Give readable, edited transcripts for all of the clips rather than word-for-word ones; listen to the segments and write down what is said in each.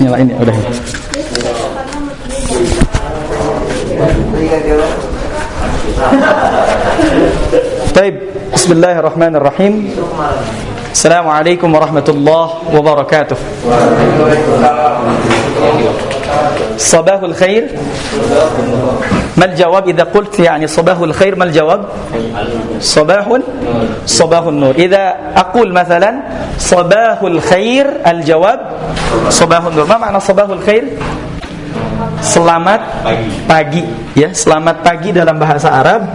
Nyalain ya, udah. Baik, bismillahirrahmanirrahim. Assalamualaikum warahmatullahi wabarakatuh. Sabahul khair. ما الجواب إذا قلت يعني صباح الخير؟ ما الجواب؟ صباح النور. إذا أقول مثلا صباح الخير الجواب صباح النور. ما معنى صباح الخير؟ Selamat pagi, ya, selamat pagi dalam bahasa Arab.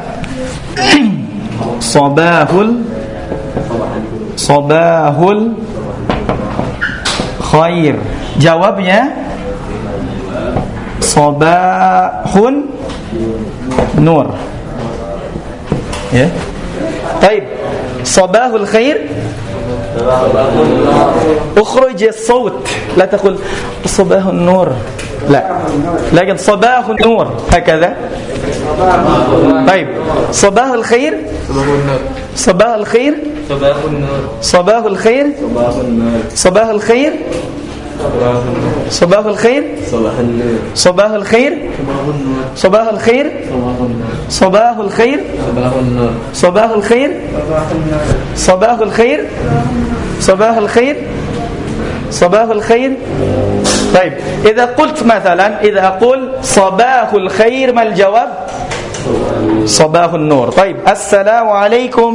Sabahul khair. Jawabnya sabahun nur. Ya. Baik. Sabahul khair. اخرج الصوت لا تقول صباح النور لا لكن صباح النور هكذا. طيب صباح الخير صباح الخير صباح الخير صباح الخير صباح الخير صباح الخير صباح الخير صباح الخير صباح الخير صباح الخير صباح الخير صباح الخير. طيب إذا قلت مثلا إذا أقول صباح الخير ما الجواب؟ صباح النور. طيب السلام عليكم.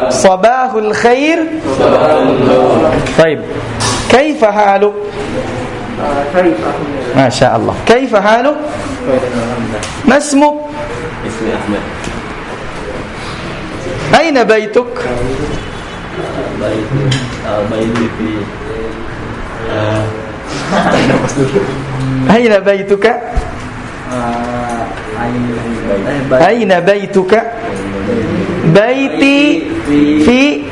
صباح الخير. طيب كيف حالك؟ ما شاء الله. كيف حالك؟ ما اسمك؟ اسمي أحمد. أين بيتك؟ بيتي في أين بيتك؟ أين بيتك؟ بيتي في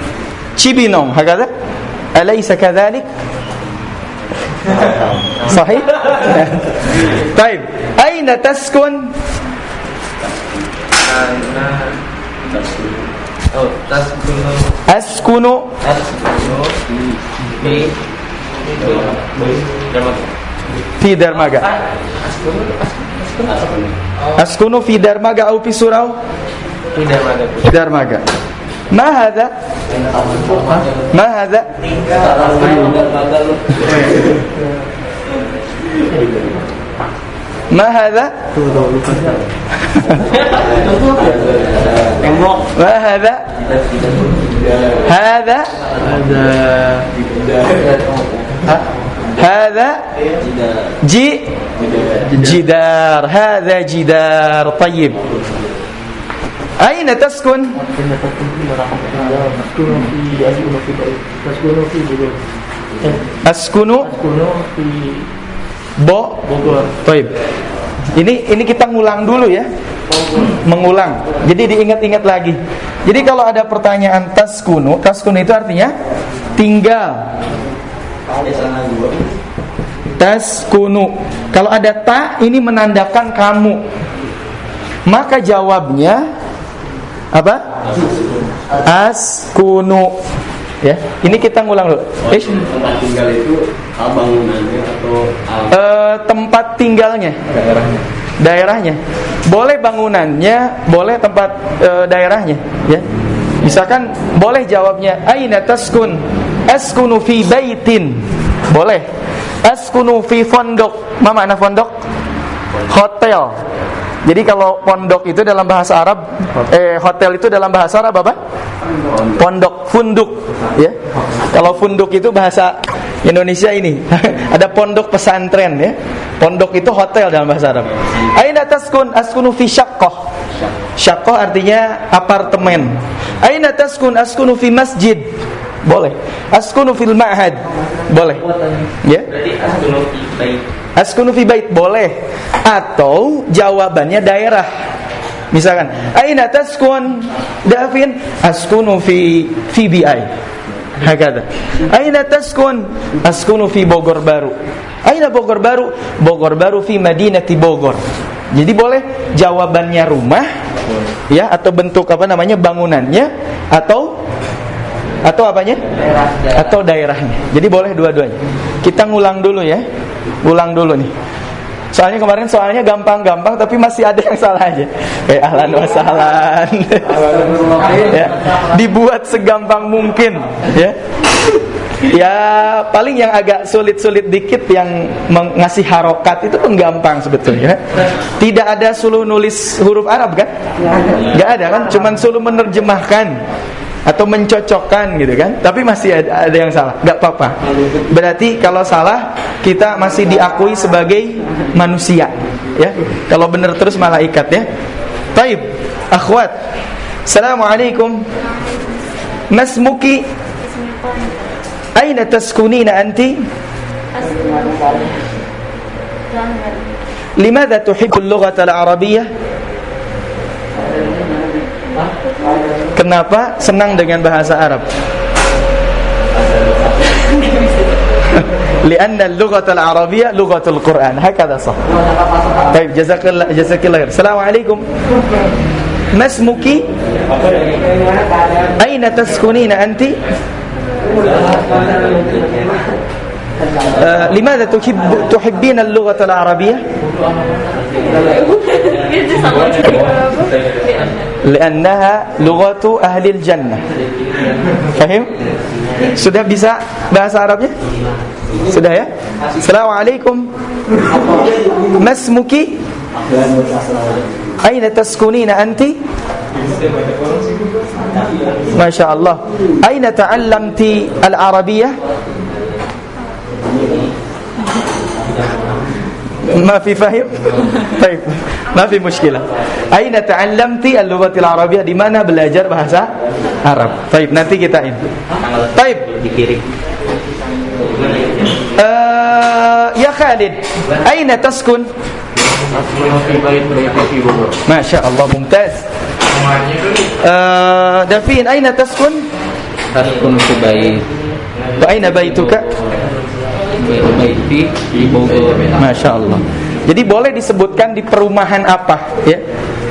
تشيبينونغ هكذا؟ أليس كذلك؟ صحيح؟ طيب أين تسكن؟ أسكن في درماغا. أسكن في درماغا أو في سوراو؟ في درماغا. ما هذا؟ ما هذا؟ ما هذا؟ ما هذا؟ هذا هذا جدار. هذا جدار. طيب أين تسكن؟ أسكن Bogor. Baik. Ini kita ngulang dulu ya. Mengulang. Jadi diingat-ingat lagi. Jadi kalau ada pertanyaan taskunu itu artinya tinggal. Taskunu. Kalau ada ta ini menandakan kamu. Maka jawabnya apa? Askunu. Ya, ini kita ngulang dulu. Tempat tinggal itu bangunannya atau tempat tinggalnya, daerahnya. Boleh bangunannya, boleh tempat daerahnya. Ya, misalkan boleh jawabnya aina taskun? Askunu fi baitin. Boleh. Askunu fi fondok. Apa makna fondok? Hotel. Jadi kalau pondok itu dalam bahasa Arab, hotel itu dalam bahasa Arab apa? Pondok, funduk, ya. Kalau funduk itu bahasa Indonesia ini. Ada pondok pesantren, ya. Pondok itu hotel dalam bahasa Arab. Aina taskun? Askunu fi syaqqah. Syaqqah artinya apartemen. Aina taskun? Askunu fi masjid. Boleh. Askunu fil ma'had. Boleh. Ya. Berarti askunu fi bait. Askunu fi bait boleh. Atau jawabannya daerah. Misalkan, aina taskun? Davin, askunu fi BI. Hakada. Aina taskun? Askunu fi Bogor Baru. Aina Bogor Baru? Bogor Baru fi Madinati Bogor. Jadi boleh jawabannya rumah, ya, atau bentuk apa namanya bangunannya, atau apanya? Atau daerahnya. Jadi boleh dua-duanya. Kita ngulang dulu ya. Ulang dulu nih. Soalnya kemarin soalnya gampang-gampang tapi masih ada yang salah aja. Kayak ahlan wa sahlan. Ya, dibuat segampang mungkin, ya. Ya, paling yang agak sulit-sulit dikit yang ngasih harokat itu pun gampang sebetulnya. Tidak ada suluh nulis huruf Arab kan? Enggak ada kan? Cuman suluh menerjemahkan atau mencocokkan gitu kan. Tapi masih ada yang salah. Enggak apa-apa. Berarti kalau salah kita masih diakui sebagai manusia, ya. Kalau benar terus malaikat, ya. Taib, akhwat. Assalamualaikum. Masmuki? Aina taskunina anti? Limadha tuhibbul lughata al-arabiyyah? Kenapa senang dengan bahasa Arab? Lianna al-lughata al-arabiyyah lughatul Quran. Hakadha sah. Baik, jazakallah khair. Assalamualaikum. Masmuki? Aina taskunina anti? لماذا تحبين اللغة العربية؟ لأنها لغة أهل الجنة. Fahim? Sudah bisa bahasa Arabnya? Sudah ya? Assalamualaikum. Masmuki? Aina taskunina anti? Masya Allah. Aina ta'allamti al-Arabiyyah? ما في فهم. طيب ما في مشكلة. أين تعلمتِ اللغة العربية? Di mana belajar bahasa Arab? طيب nanti kita ini. طيب يا خالد أين تسكن؟ ما شاء الله ممتاز. دافين أين تسكن؟ أسكن في بيت. وأين بيتك؟ Baiti di Bogor. Masya Allah. Jadi boleh disebutkan di perumahan apa, ya?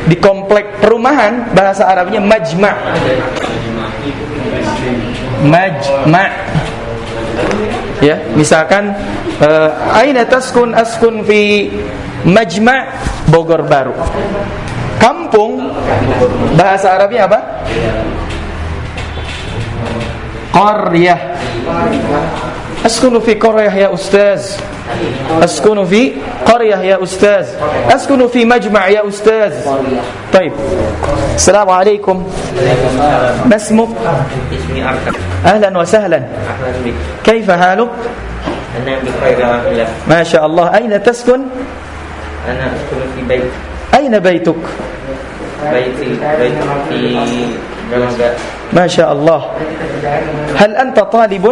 Di komplek perumahan bahasa Arabnya majma'. Majma'. Ya, misalkan aina taskun? Askun fi majma' Bogor Baru. Kampung bahasa Arabnya apa? Qaryah. أسكن في قرية يا أستاذ. أسكن في قرية يا أستاذ. أسكن في مجمع يا أستاذ. طيب السلام عليكم. ما اسمك؟ اسمي أركب. أهلا وسهلا. أهلا بك. كيف حالك؟ أنا بخير والله. ما شاء الله. أين تسكن؟ أنا أسكن في بيت. أين بيتك؟ بيتي في جمجة. ما شاء الله. هل أنت طالب؟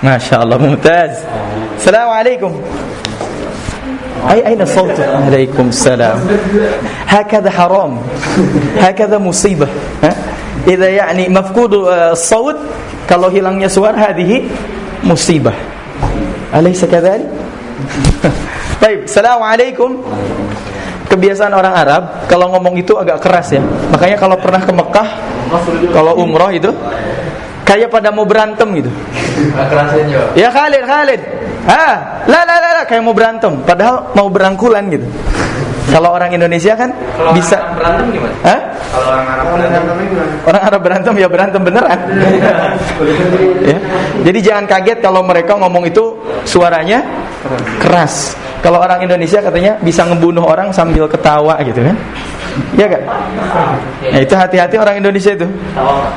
ما شاء الله ممتاز. السلام عليكم. أين صوتك؟ عليكم السلام. هكذا حرام. هكذا مصيبة. إذا يعني مفقود الصوت kalau hilangnya suara هذه مصيبة. أليس كذلك؟ طيب السلام عليكم. Kebiasaan orang Arab kalau ngomong itu agak keras ya. Makanya kalau pernah ke Mekah, kalau umroh itu kayak pada mau berantem gitu. Kerasin juga. Ya Khalid. La, kayak mau berantem, padahal mau berangkulan gitu. Kalau orang Indonesia kan kalau bisa berantem gimana? Kalau orang Arab berantem gimana? Orang Arab berantem ya berantem beneran. Ya. Jadi jangan kaget kalau mereka ngomong itu suaranya keras. Kalau orang Indonesia katanya bisa ngebunuh orang sambil ketawa gitu kan. Iya kan? Nah, itu hati-hati orang Indonesia itu.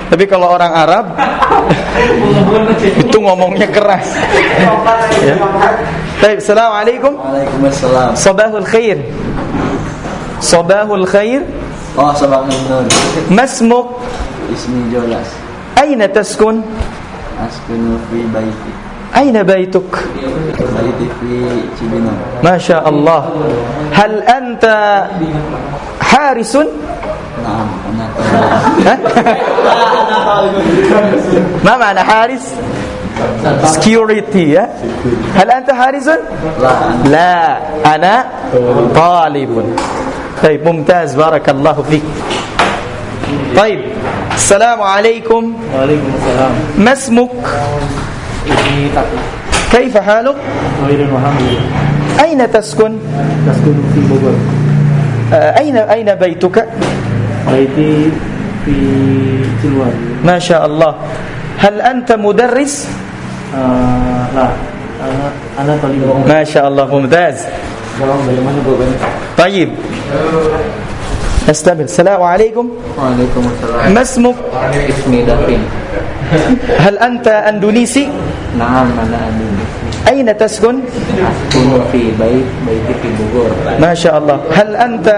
Tapi kalau orang Arab itu ngomongnya keras. Ya. Baik, assalamualaikum. Waalaikumsalam. Sabahul khair. Sabahul khair. Oh, sabahul nur. Masmuk? Ismi Jolas. Aina taskun? Askunu fi baiti. Aina baituk? Baiti fi Cibinong. Masya Allah. Hal anta harisun? Naam, ana ما معنى حارس؟ security ya. هل أنت حارس؟ لا أنا طالب. طيب ممتاز بارك الله فيك. طيب السلام عليكم. Waalaikumsalam. ما اسمك؟ Ismi Taqi. Kaifa haluk? Khairun wa hamdulillah. Aina taskun? Taskun fi Bogor. Aina baituka? Baiti fi Ciluan. Masya Allah. Hal anta mudarris? Lah, ana talib. Masya Allah, mumtaz. Bagaimana jawabannya? طيب استمر. السلام عليكم. Waalaikumsalam. ما اسمك؟ Ismi Dafin. هل أنت أندونيسي؟ Naam, ana Andini. أين تسكن؟ Askunu fi baiti fi Bogor. ما شاء الله. هل أنت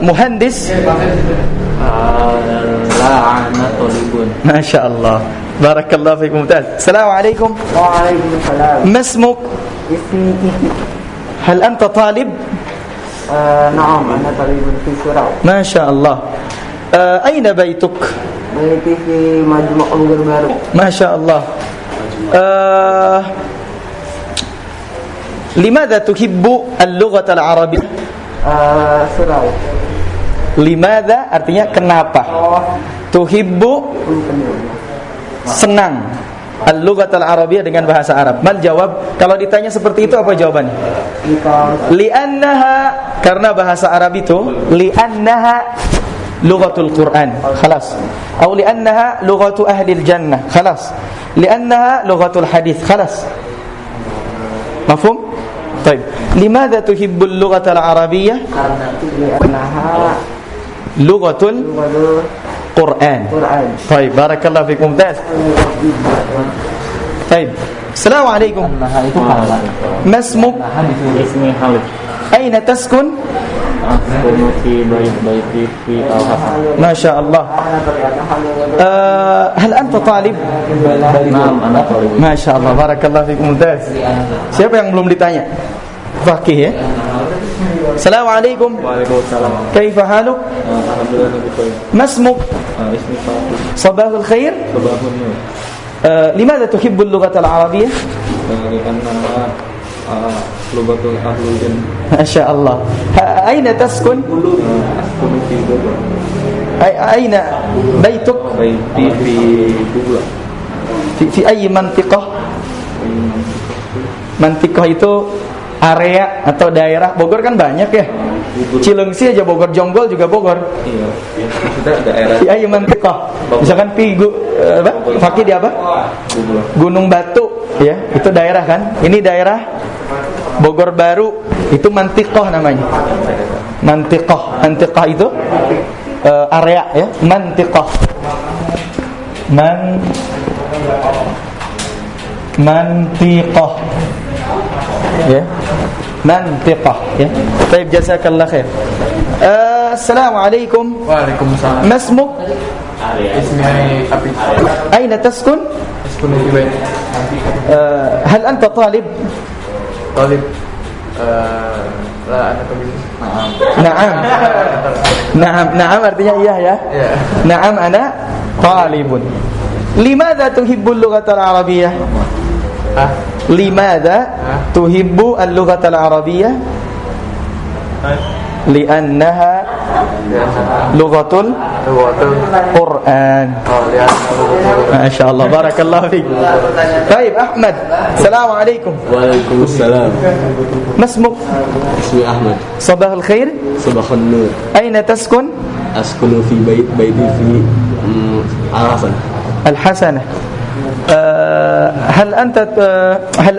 مهندس؟ La, ana talibun. ما شاء الله. بارك الله فيك. ممتاز. السلام عليكم. Waalaikumsalam. ما اسمك؟ Ismi Kiki. هل أنت طالب؟ Naam, ana talibun fi Surau. ما شاء الله. أين بيتك؟ Baiti fi Majma' Bogor Baru. ما شاء الله. لماذا تحب اللغة العربية؟ Surau. لماذا artinya kenapa? Tuhibbu senang al-lughat al-arabiyyah dengan bahasa Arab. Mal jawab? Kalau ditanya seperti itu apa jawabannya? Li'annaha, karena bahasa Arab itu li'annaha lughatul Quran. Khalas. Atau li'annaha lughatu ahli al-jannah. Khalas. Li'annaha lughatul hadis. Khalas. Mafhum? طيب. لماذا تحب اللغة العربية؟ Li'annaha lughatul lughatul Quran. Quran. طيب. بارك الله فيك. ممتاز. طيب. السلام عليكم. Nah, itu halal. ما اسمك؟ Ismi Khalid. أين تسكن؟ Askunu fi baiti fi Al-Hasan. ما شاء الله. هل أنت طالب؟ Naam, ana talibun. ما شاء الله. بارك الله فيك. ممتاز. Siapa yang belum ditanya? Fakih ya. Assalamualaikum. Waalaikumsalam. كيف حالك؟ Alhamdulillah nabi baik. ما اسمك؟ Ismi Fatih. صباح الخير. Sabahun nur. لماذا تحب اللغة العربية؟ Karena lugatul ahlul jannah. ما شاء الله. أين تسكن؟ Askunu fi Bogor. أين بيتك؟ Baiti fi Bogor. في أي منطقة؟ Mantiqah itu area atau daerah. Bogor kan banyak ya. Cilengsi aja Bogor, Jonggol juga Bogor. Iya. Maksudnya daerah Di ayi mantiqah. Misalkan apa? Fakih di apa? Bogor. Gunung Batu, ya. Itu daerah kan? Ini daerah Bogor Baru. Itu mantiqah namanya. Mantiqah. Mantiqah itu area ya. Mantiqah. Mantiqah. Ya. Mantiqah ya. Baik, jazakallah khair. Assalamualaikum. Waalaikumsalam. ما اسمك؟ Ismi Apik. أين تسكن؟ Askunu fi baiti. هل أنت طالب؟ Talib. La ana talib. نعم. نعم. نعم artinya iya ya. Ya. نعم أنا طالب. لماذا تحب اللغة العربية؟ Ah. لماذا تحب اللغة العربية؟ لأنها لغة القرآن. ما شاء الله. بارك الله فيك. طيب أحمد. السلام عليكم. Waalaikumsalam. ما اسمك؟ Ismi Ahmad. صباح الخير. Sabahun nur. أين تسكن؟ Askunu fi baiti fi Al-Hasan. الحسنة. هل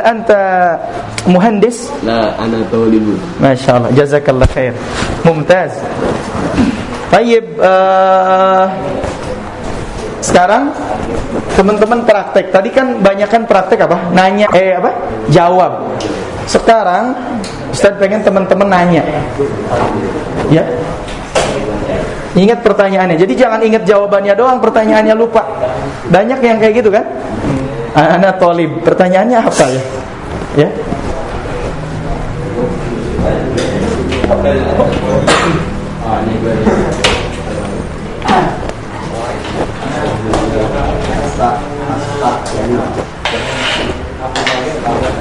أنت مهندس؟ La, ana talibun. ما شاء الله. جزاك الله خير. ممتاز. طيب. Sekarang teman-teman praktek. Tadi kan banyakan praktek apa? Nanya, jawab. Sekarang Ustaz pengen teman-teman nanya. Ya. Ingat pertanyaannya. Jadi jangan ingat jawabannya doang, pertanyaannya lupa. Banyak yang kayak gitu kan? Ana tolib. Pertanyaannya apa ya? Ya.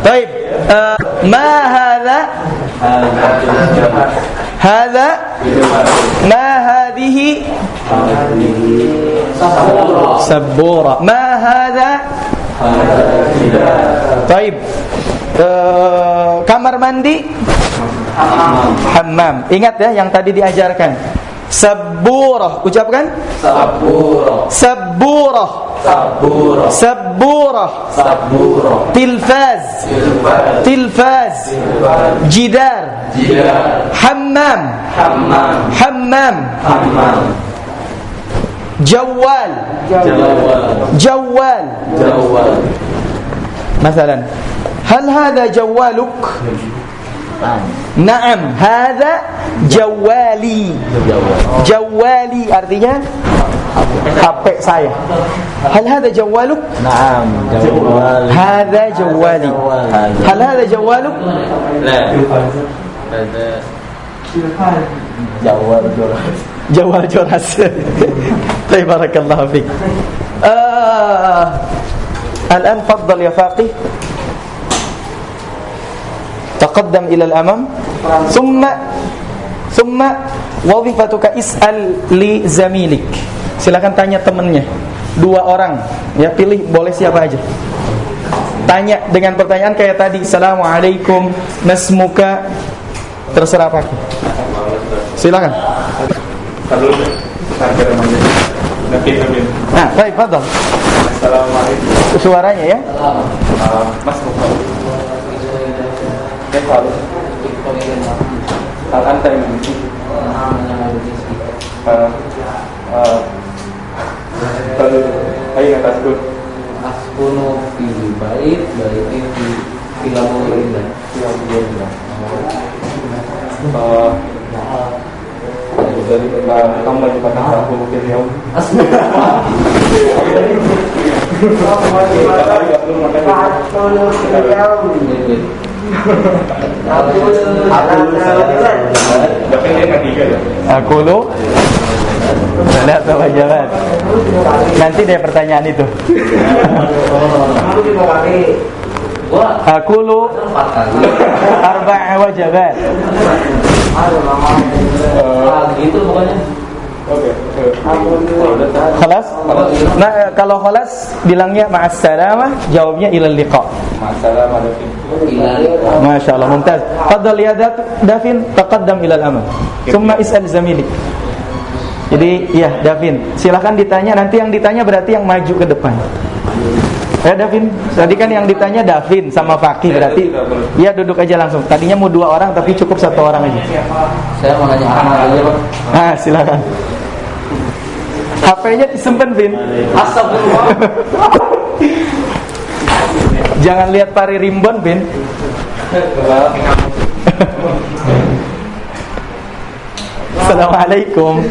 Baik. Ma hadza? Hadza ma hadhihi sabura. Ma hadza Taib. Kamar mandi hammam. Ingat ya yang tadi diajarkan. Sabburah, ucapkan Saburo. sabburah. Saburo. Sabburah. Saburo. Tilfaz. Tilfaz. Jidar. Jidar. Hammam. Hammam. Hammam. Hammam. Jawal. Jawal. Jawal. Jawal. مثلا هل هذا جوالك؟ نعم هذا جوالي. جوالي artinya HP saya. هل هذا جوالك؟ Naam. Jawal. هذا جوالي. هل هذا جوالك؟ La. Ada Jawal Joras. جوال جرس. طيب بارك الله فيك. الآن تفضل يا فاقي. تقدم إلى الأمام. ثم وظيفتك اسأل لزميلك. Silakan tanya temannya. 2 orang, ya pilih boleh siapa aja. Tanya dengan pertanyaan kayak tadi. Assalamualaikum, masmuka. Terserah Pak. Silakan. Nah, baik, fadhal. Assalamualaikum. Suaranya ya. Mas Muhammad. Kalau anta yang ayo atas dulu. Askunu fi bait, baiti fi filamulinda. Dari tambah pada aku mungkin ya. Aku lu tidak tahu jawaban. Nanti deh pertanyaan itu. Aku lu arba'a wajabat. Gitu pokoknya. Oke. Khalas? Nah, kalau khalas bilangnya ma'assalamah, jawabnya ilal liqa. Assalamualaikum. Masya Allah, mumtaz. Fadhal ya Davin, taqaddam ilal amam. Thumma is'al zamilik. Jadi, ya Davin, silakan ditanya. Nanti yang ditanya berarti yang maju ke depan. Ya Davin, tadi kan yang ditanya Davin sama Fakih berarti. Ya duduk aja langsung. Tadinya mau 2 orang tapi cukup 1 orang aja. Saya mau nanya Ahmad aja, Pak. Nah, silakan. HP-nya disimpan, Vin. Astagfirullah. Jangan lihat pari rimbon, Vin. Assalamualaikum.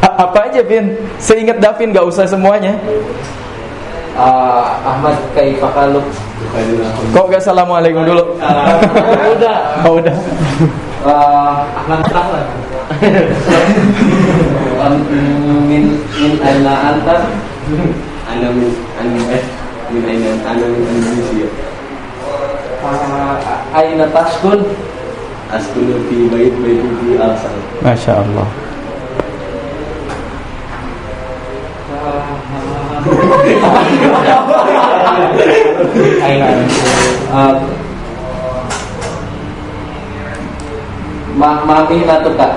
Apa aja, Vin? Seingat Davin, gak usah semuanya. Ahmad kaifakaluk. Kok gak assalamualaikum dulu? Udah. Oh, udah. Ahmad Rahman. Min aina anta? Ana min Indonesia. Aina taskun? Askunu fi baiti fi al-sal. Masya Allah. Mami natuka.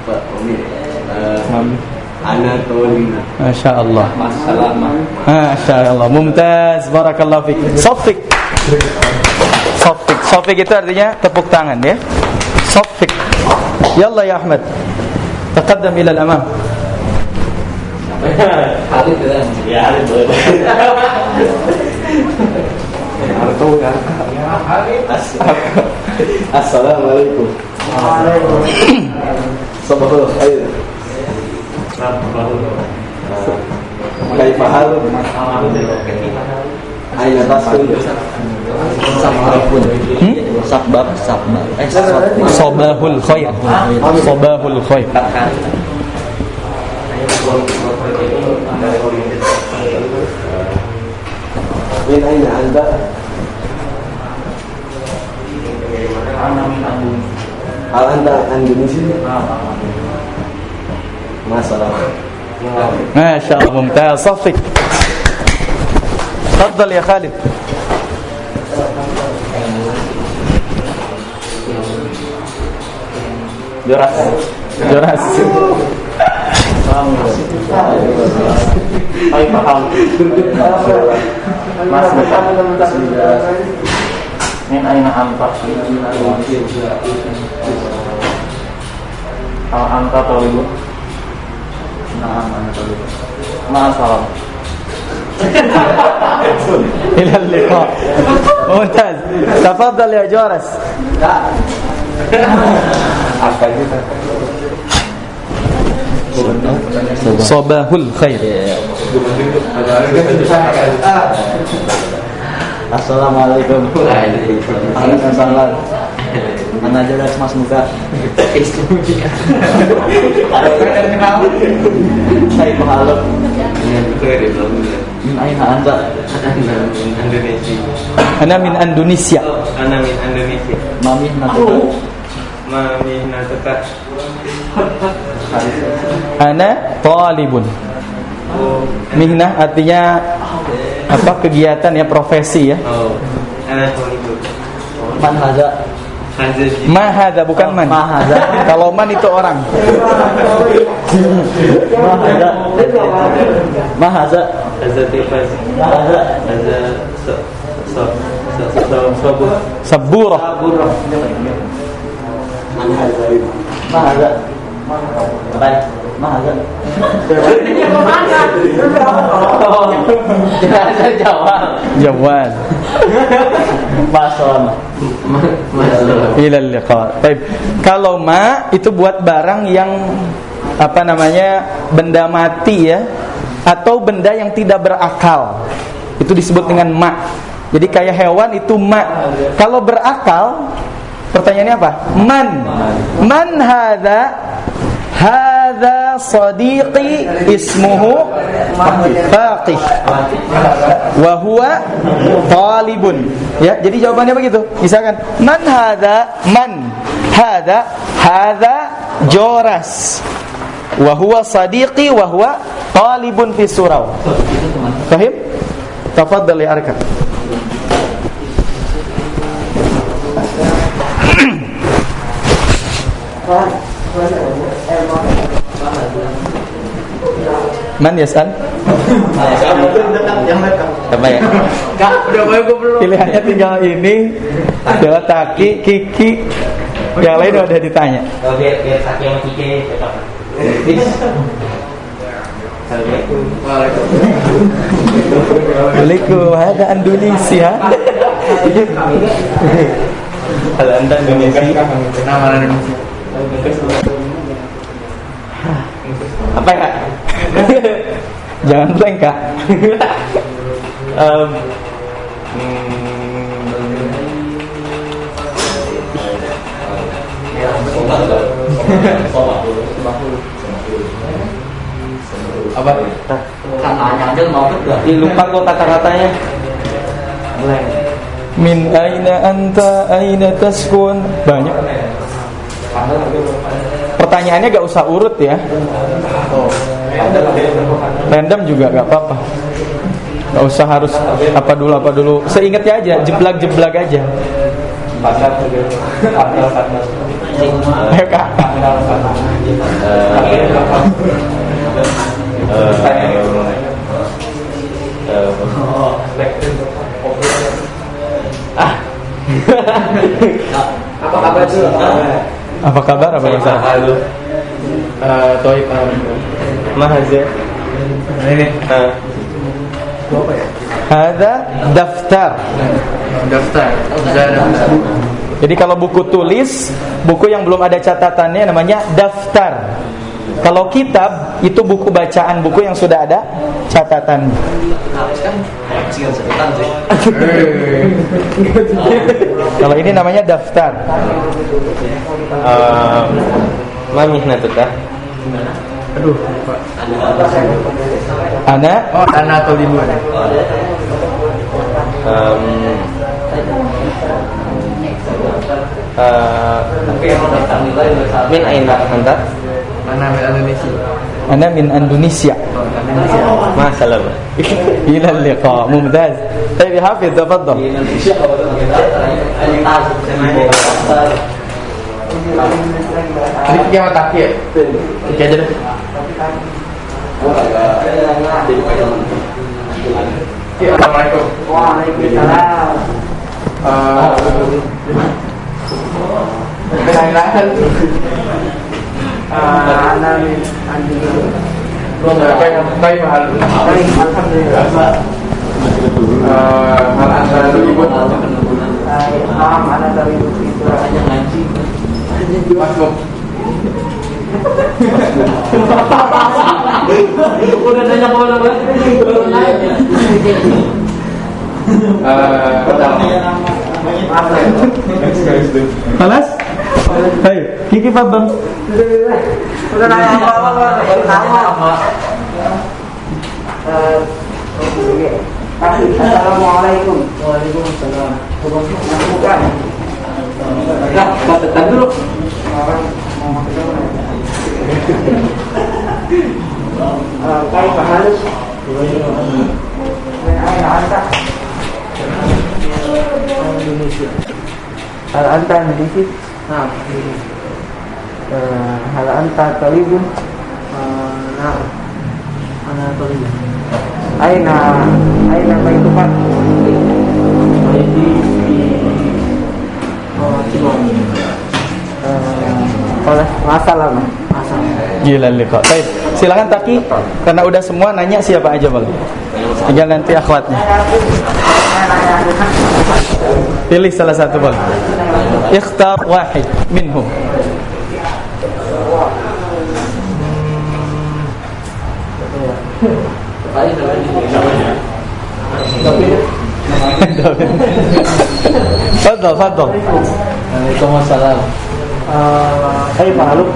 Pak Omir. Anatolina. Masya Allah. Masalamah. Masya Allah. Mumtaz. Barakallahu fiik. Sofik. Sofik. Sofik itu artinya tepuk tangan ya. Sofik. Yalla ya Ahmad. Taqaddam ila al-amam. Alif ya. Ya, boleh. Assalamualaikum. Sabahul khair. Kaifa haluk? Aina taskun? Sabab. Sobahul khair. Sobahul khair. Min aina anta? Ana min Andun. Hal anta Indonesia? Masalah. ما شاء الله ممتاز صفق تفضل يا خالد Joras. Joras Hai paham. Mas min aina anta? Anta tolibu. Nah, anta tolibu. Ma'assalam. إلى اللقاء ممتاز تفضل يا جورس صباح الخير Assalamualaikum. Waalaikumsalam. Mana jelas Mas Muka? Saya pahala. Min aina anta? أنا من إندونيسيا Ana min Indonesia. Mami natuka. Mami natuka. أنا طالب mihnah artinya apa, kegiatan ya, profesi ya. Oh, ana tolibu. Man haza? Hazji. Mahada bukan man. Mahada. Kalau man itu orang. Mahaza. Mahaza. Hazza tifas. Mahaza. Hazza sabur. Saburah. Mahaza. Baik. Mahaza. Jangan jawab. Jawab. Masalah. Ila liqa. Baik. Kalau ma itu buat barang yang apa namanya, benda mati ya, atau benda yang tidak berakal. Itu disebut dengan ma. Jadi kayak hewan itu ma. Kalau berakal, pertanyaannya apa? Man. Man hadza? Hadza sadiqi ismuhu Faqih wa huwa talibun. Ya, jadi jawabannya begitu. Misalkan man hadza? Man hadza? Hadza Joras wa huwa sadiqi wa huwa talibun fi surau. Fahim? Tafadhal ya Arka. Man yas'al? Apa ya? Pilihannya tinggal ini, adalah Taki, Kiki, yang lain udah ditanya. Biar Taki sama Kiki cocok. Waalaikumsalam. Ada Indonesia. Ada Indonesia. Apa ya? Jangan blank Kak. Apa? Katanya aja mau enggak? Lupa kok kata-katanya. Blank. Min aina anta aina taskun. Banyak. Pertanyaannya gak usah urut ya. Random juga gak apa-apa. Gak usah harus apa dulu. Seingatnya aja, jeblak aja. Ayo Kak. Apa kabar tuh? Apa kabar? Apa masalah? Halo. Toib Mahaza. Ini. Apa ya? Ada daftar. Daftar. Jadi kalau buku tulis, buku yang belum ada catatannya namanya daftar. Kalau kitab itu buku bacaan, buku yang sudah ada catatan. Kalau ini namanya daftar. Mami natuka. Aduh, Ana. Oh, ana atau limun. Min aina anta? Ana min Indonesia. Ma salam. إلى اللقاء. ممتاز. طيب يا حافظ تفضل. Ini yang tak ya. Oke aja deh. Assalamualaikum. Waalaikumsalam. Ana min Baik, alhamdulillah. Hal anda terlibat? Naam, ana terlibat itu. Masuk. Udah nanya apa nama? Halas? Hai, Kiki Fadl. Udah nanya apa-apa, nama. Assalamualaikum. Waalaikumsalam. Bukan. Katakan dulu. Kaifa halus? Aina anta? Indonesia. Hal anta Indonesia? Nah. Hal anta talibun? Nah. Ana talibun. Aina baitukat? Baiti Masalah. Gila liqa. Baik, silakan Taki. Karena udah semua nanya siapa aja boleh. Tinggal nanti akhwatnya. Pilih salah satu boleh. Ikhtar wahid minhum. Fadl. Waalaikumsalam. Kaifa haluk?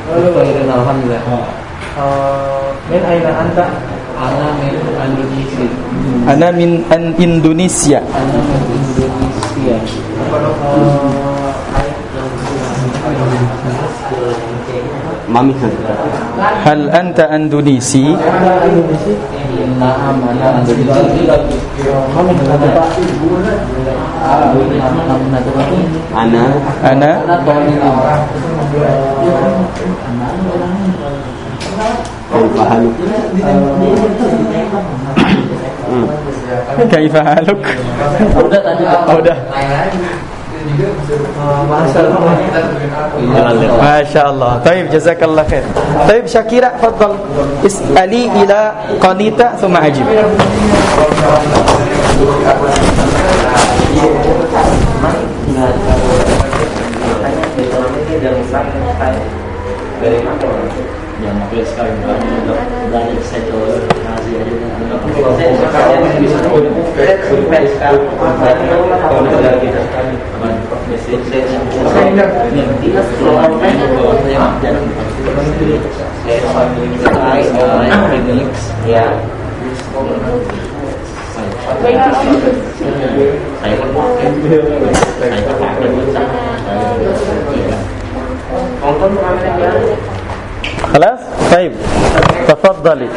Alhamdulillah. Min aina anta? Ana min Indonesia. Ana min Indonesia. Ana min Indonesia. Mami. Hal anta Indonesi? Naam, ana Indonesia. Ana. Kaifa haluk? Udah tadi. Udah. Masya Allah. Taib, jazakallah khair. Taib, Syakira, fadal. Is'ali ila qanita thumma ajib. Yang mobil sekarang banyak saya coba ngasih aja خلاص طيب تفضلي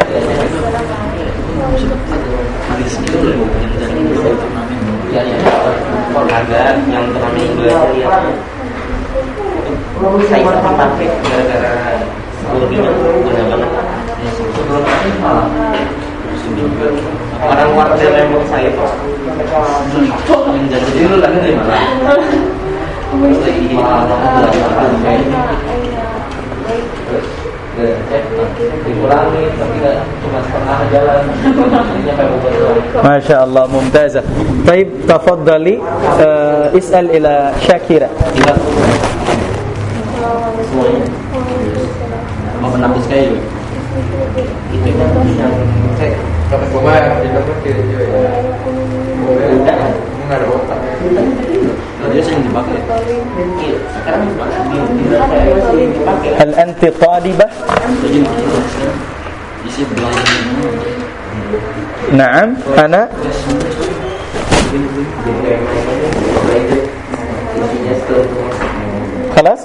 penghargaan yang turnamen Indonesia lihat saya sempat pakai gara-gara lebihnya guna banget sebelum pakai malah orang warga Lembang saya kok menjadi dulu lagi dari mana dikurangi tapi cuma setengah jalan Masya Allah, mumtazah. Taib, tafadhali is'al ila Syakira. semuanya mau menapis kayak gitu Kata Boba di dalam kiri juga. udah Enggak ada otak. dia sering dipakai sekarang dipakai Hal anti talibah? jadi isi belakang Naam, ana Khalas?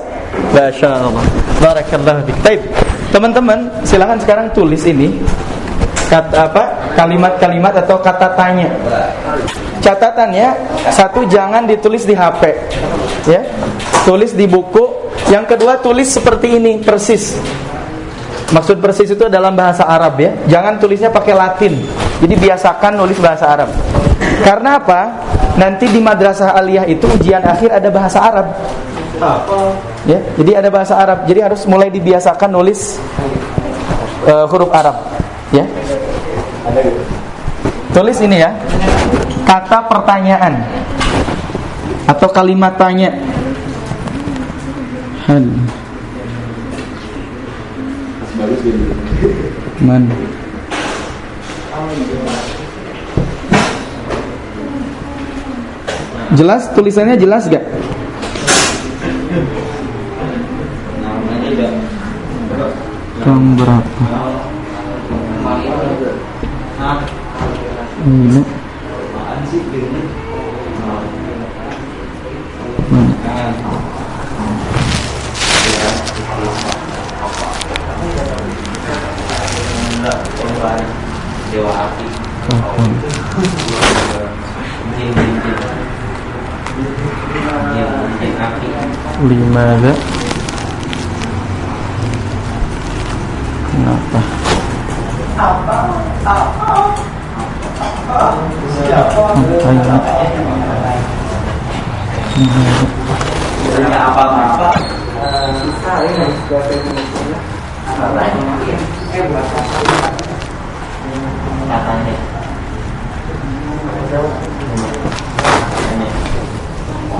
Masya Allah. Barakallahu fiik. Baik. Teman-teman, silakan sekarang tulis ini kalimat-kalimat atau kata tanya. Catatannya, satu, jangan ditulis di HP, ya. Tulis di buku. Yang kedua, tulis seperti ini persis. Maksud persis itu dalam bahasa Arab, ya. Jangan tulisnya pakai Latin. Jadi biasakan nulis bahasa Arab. Karena apa? Nanti di madrasah aliyah itu ujian akhir ada bahasa Arab. Ya, jadi ada bahasa Arab. Jadi harus mulai dibiasakan nulis huruf Arab, ya. Tulis ini ya. Kata pertanyaan atau kalimat tanya. Hal man jelas, tulisannya jelas gak? Kam berapa? Ini Dewa api. Jin api. Limaza? Kenapa? Apa-apa.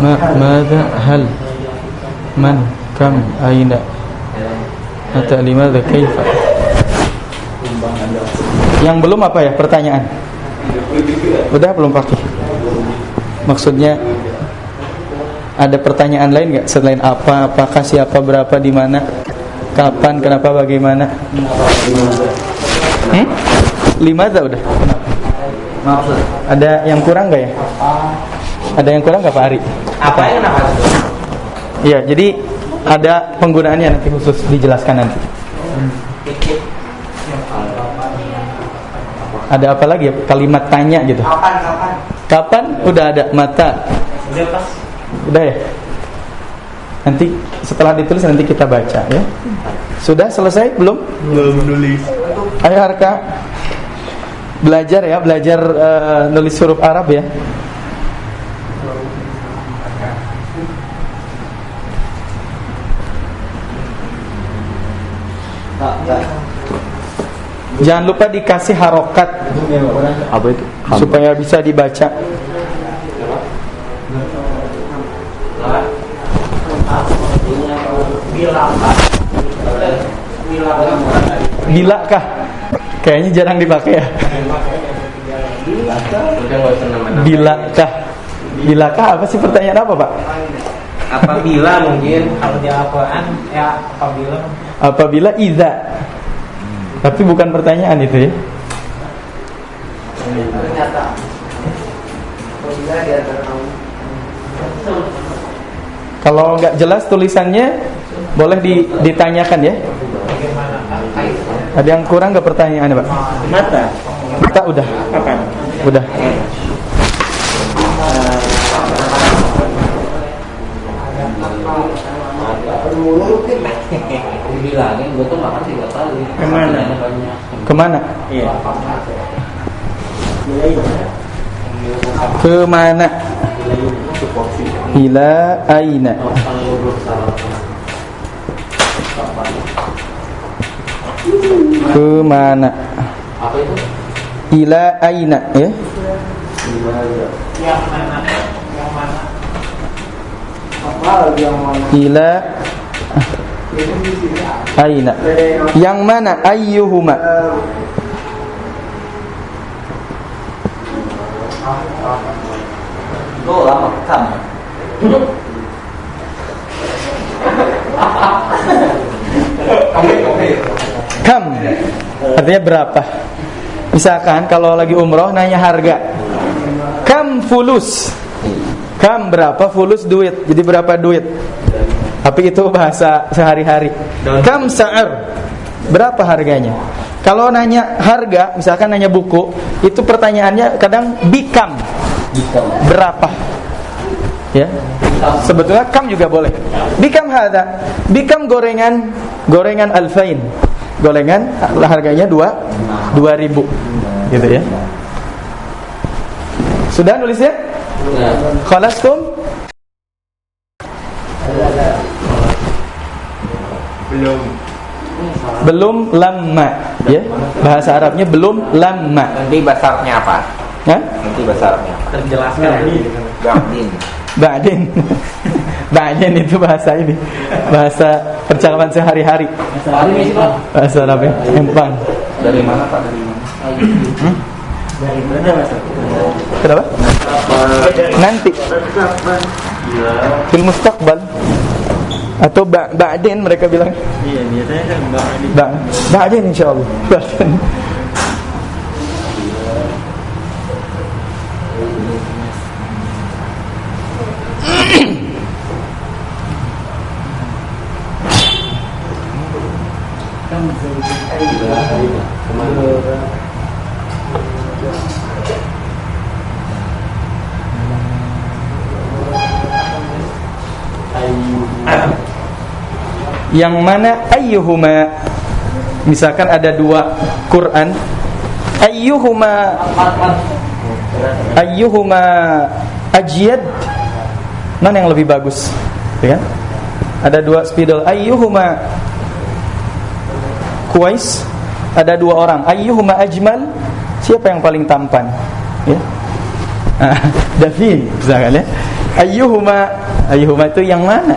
Mada hal man kam aina atau limadha kaifa. Yang belum apa ya pertanyaan? Udah belum pakai? Maksudnya ada pertanyaan lain nggak selain apa, apakah, siapa, berapa, di mana, kapan, kenapa, bagaimana? Limadha udah. Maksud Ada yang kurang nggak ya? Ada yang kurang nggak Pak Ari? apa yang kenapa? Iya, jadi ada penggunaannya nanti khusus dijelaskan nanti. Ada apa lagi ya? Kalimat tanya gitu. Kapan? Udah ada. Mata. Udah pas. Udah ya? Nanti setelah ditulis nanti kita baca ya. Sudah selesai belum? Belum nulis. Ayo Harka. Belajar ya, belajar nulis huruf Arab ya. Jangan lupa dikasih harokat. Apa itu? Supaya bisa dibaca. Bilakah? Kayaknya jarang dipakai ya. Bilakah? Bilakah apa sih, pertanyaan apa Pak? Apabila mungkin kalau dia apaan ya apabila. Apabila idza. Tapi bukan pertanyaan itu ya. Kalau nggak jelas tulisannya boleh ditanyakan ya. Ada yang kurang nggak pertanyaannya Pak? Mata. Mata udah. Kapan? Udah. Bilangin gue tuh makan 3 kali. Kemana? Kemana? Iya. Kemana? Ila aina. Kemana? Apa itu? Ila aina ya. Yang mana? Apa yang mana? Ila aina. Yang mana? Ayyuhuma. Tuh lama kan. Kam artinya berapa? Misalkan kalau lagi umroh nanya harga. Kam Kam fulus. Kam berapa, fulus duit. Jadi berapa duit? Tapi itu bahasa sehari-hari. Kam sa'ar, berapa harganya? Kalau nanya harga, misalkan nanya buku, itu pertanyaannya kadang bikam, berapa? Ya, sebetulnya kam juga boleh. Bikam hada, bikam gorengan alfain, gorengan harganya 2.000, gitu ya. Sudah nulisnya? Khalastum? Belum lamma, ya. Bahasa Arabnya belum lamma. Nanti bahasa Arabnya apa? Hah? Nanti bahasa Arabnya apa? Terjelaskan Ba'din. Ba'din itu bahasa ini, bahasa percakapan sehari-hari. Bahasa Arab empang. Dari mana Pak? Dari mana? dari mana Mas? Kenapa? Nanti fil mustaqbal atau ba'din mereka bilang. Iya, biasanya kan Ba'din insyaallah. Ba'din. Yang mana ayyuhuma, misalkan ada dua Quran, ayyuhuma ajyad, mana yang lebih bagus, ya kan? Ada dua spidol, ayyuhuma kuwais, ada dua orang, ayyuhuma ajmal, siapa yang paling tampan, ya? Davin misalkan, ya. Ayyuhuma itu yang mana?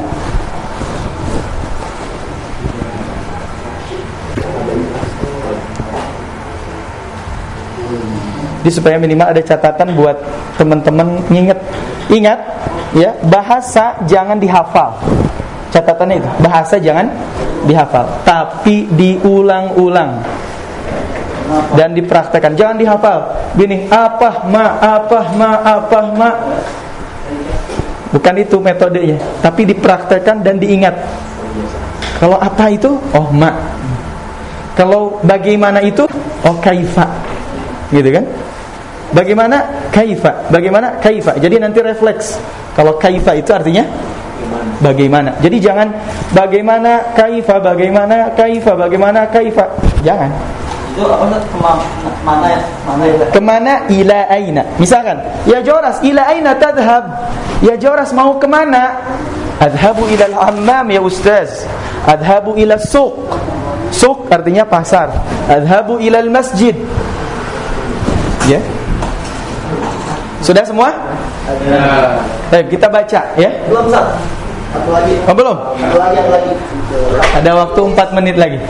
Jadi supaya minimal ada catatan buat teman-teman ingat ya, bahasa jangan dihafal. Catatannya itu, bahasa jangan dihafal, tapi diulang-ulang dan dipraktekkan. Jangan dihafal. Gini, apa ma. Bukan itu metodenya, tapi dipraktekkan dan diingat. Kalau apa itu? Oh, ma. Kalau bagaimana itu? Oh, kaifa. Gitu kan? Bagaimana kaifa? Bagaimana kaifa? Jadi nanti refleks. Kalau kaifa itu artinya bagaimana. Jadi jangan bagaimana kaifa, bagaimana kaifa, bagaimana kaifa. Jangan. Itu apa mana ya? Kemana? Ila aina. Misalkan, ya Joras, ila aina tadhhab? Ya Joras mau kemana? Adhabu ila al-hammam ya Ustaz. Adhabu ila suq. Suq artinya pasar. Adhabu ila al-masjid. Ya. Sudah semua? Ya. Baik, kita baca ya. Belum Ustaz. Satu lagi. Oh, belum? Satu lagi. Ada waktu 4 menit lagi.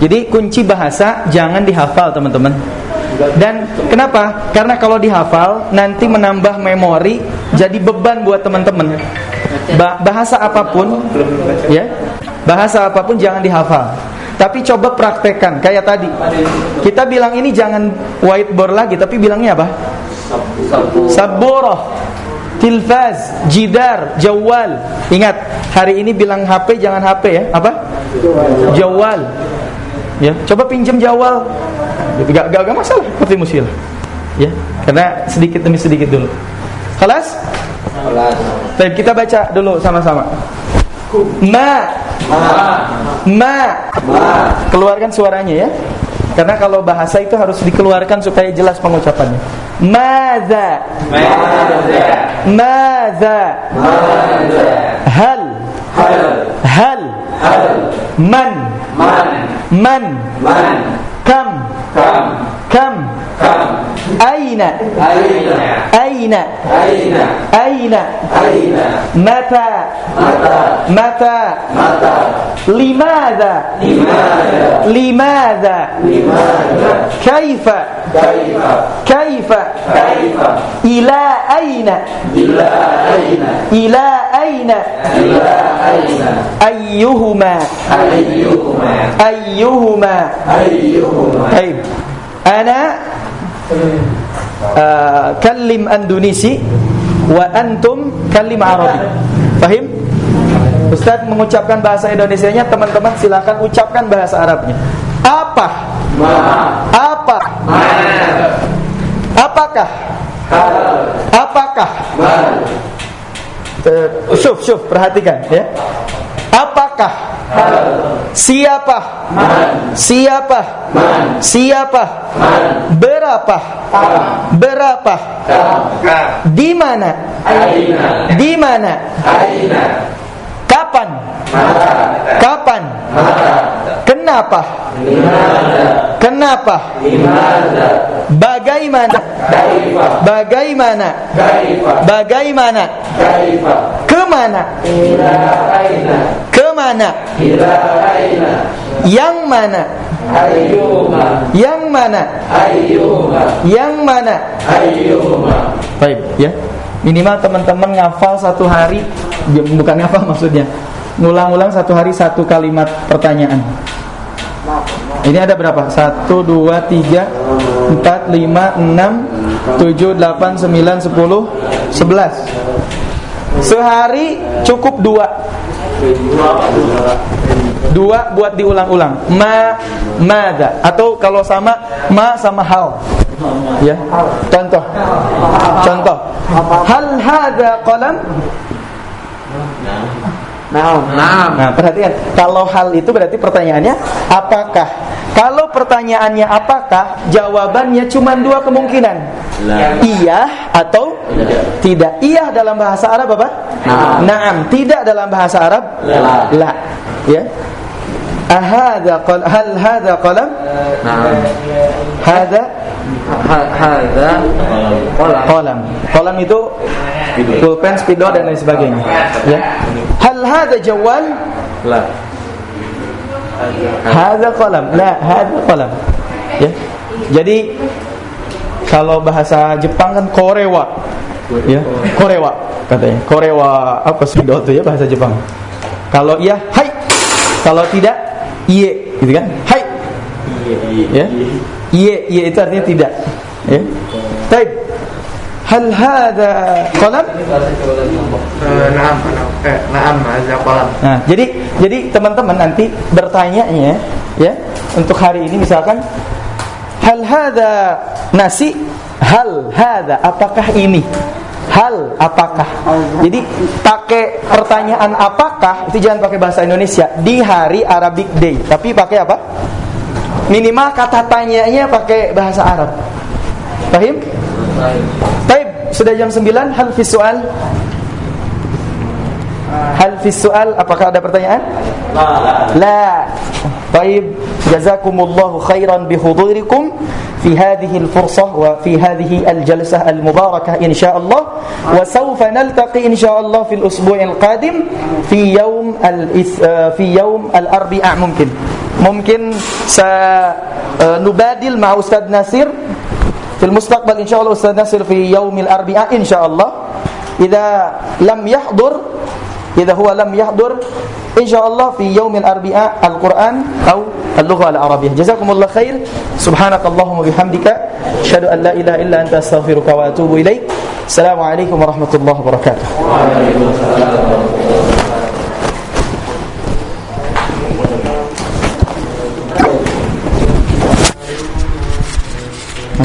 Jadi kunci bahasa jangan dihafal, teman-teman. Dan kenapa? Karena kalau dihafal nanti menambah memori, jadi beban buat teman-teman. Bahasa apapun, ya, bahasa apapun jangan dihafal. Tapi coba praktekkan. Kayak tadi, kita bilang ini jangan whiteboard lagi, tapi bilangnya apa? Saburah, tilfaz, jidar, jawal. Ingat, hari ini bilang HP jangan HP ya. Apa? Jawal. Ya, coba pinjam jawal. Gak masalah, seperti musil. Ya, karena sedikit demi sedikit dulu. Kelas? Baik, kita baca dulu sama-sama. Ma. Keluarkan suaranya ya. Karena kalau bahasa itu harus dikeluarkan supaya jelas pengucapannya. Madza. Hal. Man. Kam. Aina. Mata. Limadha. Kaifa. Ila aina. aina ayyuhuma baik ana kallim Indonesi wa antum kallim Arabi. Paham? Ustaz mengucapkan bahasa Indonesianya, teman-teman silakan ucapkan bahasa Arabnya. Apa? Apa? Apakah? Apakah? Syuf, perhatikan ya. Apakah? Siapa? Siapa? Siapa? Berapa? Berapa? Di mana? Di mana? Kapan? Kapan? Kenapa? Kenapa? Bagaimana? Bagaimana? Bagaimana? Kemana? Kemana? Yang mana? Yang mana? Yang mana? Baik, ya. Minimal teman-teman ngafal satu hari, bukan ngafal maksudnya, ngulang-ulang satu hari satu kalimat pertanyaan. Ini ada berapa? 1, 2, 3, 4, 5, 6, 7, 8, 9, 10, 11. Sehari cukup 2 buat diulang-ulang. Mada, atau kalau sama ma sama hal. Ya. Contoh. Hal hadza qalam? Nah, perhatikan. Kalau hal itu berarti pertanyaannya apakah? Kalau pertanyaannya apakah, jawabannya cuma 2 kemungkinan. Iya atau tidak. Iya dalam bahasa Arab apa? Naam. Tidak dalam bahasa Arab? La. Ya. Hal hadza qalam? Hadza qalam. Qalam itu pulpen, spidol dan lain sebagainya. Ya. Hal hadza jawal? La. Hadza qalam. La, hadza qalam. Ya. Jadi kalau bahasa Jepang kan korewa. Ya, korewa katanya. Korewa apa spidol itu ya bahasa Jepang. Kalau iya, hai. Kalau tidak, iye, gitu kan? Hai. Ya. Iye itu artinya tidak. Ya. Baik. Hal hadza qalam? Na'am, hadza qalam. Nah, jadi teman-teman nanti bertanyanya ya, untuk hari ini misalkan hal hadza nasi? Hal hadza, apakah ini? Hal, apakah? Jadi pakai pertanyaan apakah itu jangan pakai bahasa Indonesia di hari Arabic Day, tapi pakai apa? Minimal kata tanyanya pakai bahasa Arab. Paham? Baik, sudah jam 9. Hal fi soal? Hal fi soal, apakah ada pertanyaan? La. Baik, jazakumullahu khairan bihudurikum في هذه الفرصة وفي هذه الجلسة المباركة إن شاء الله وسوف نلتقي إن شاء الله في الأسبوع القادم في يوم الأربعاء ممكن سنبادل مع أستاذ ناصر في المستقبل إن شاء الله أستاذ ناصر في يوم الأربعاء إن شاء الله إذا هو لم يحضر إن شاء الله في يوم الأربعاء القرآن أو اللغة العربية. جزاكم الله خير. سبحانك اللهم وبحمدك أشهد أن لا إله إلا أنت أستغفرك وأتوب إليك. السلام عليكم ورحمة الله وبركاته.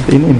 Ini.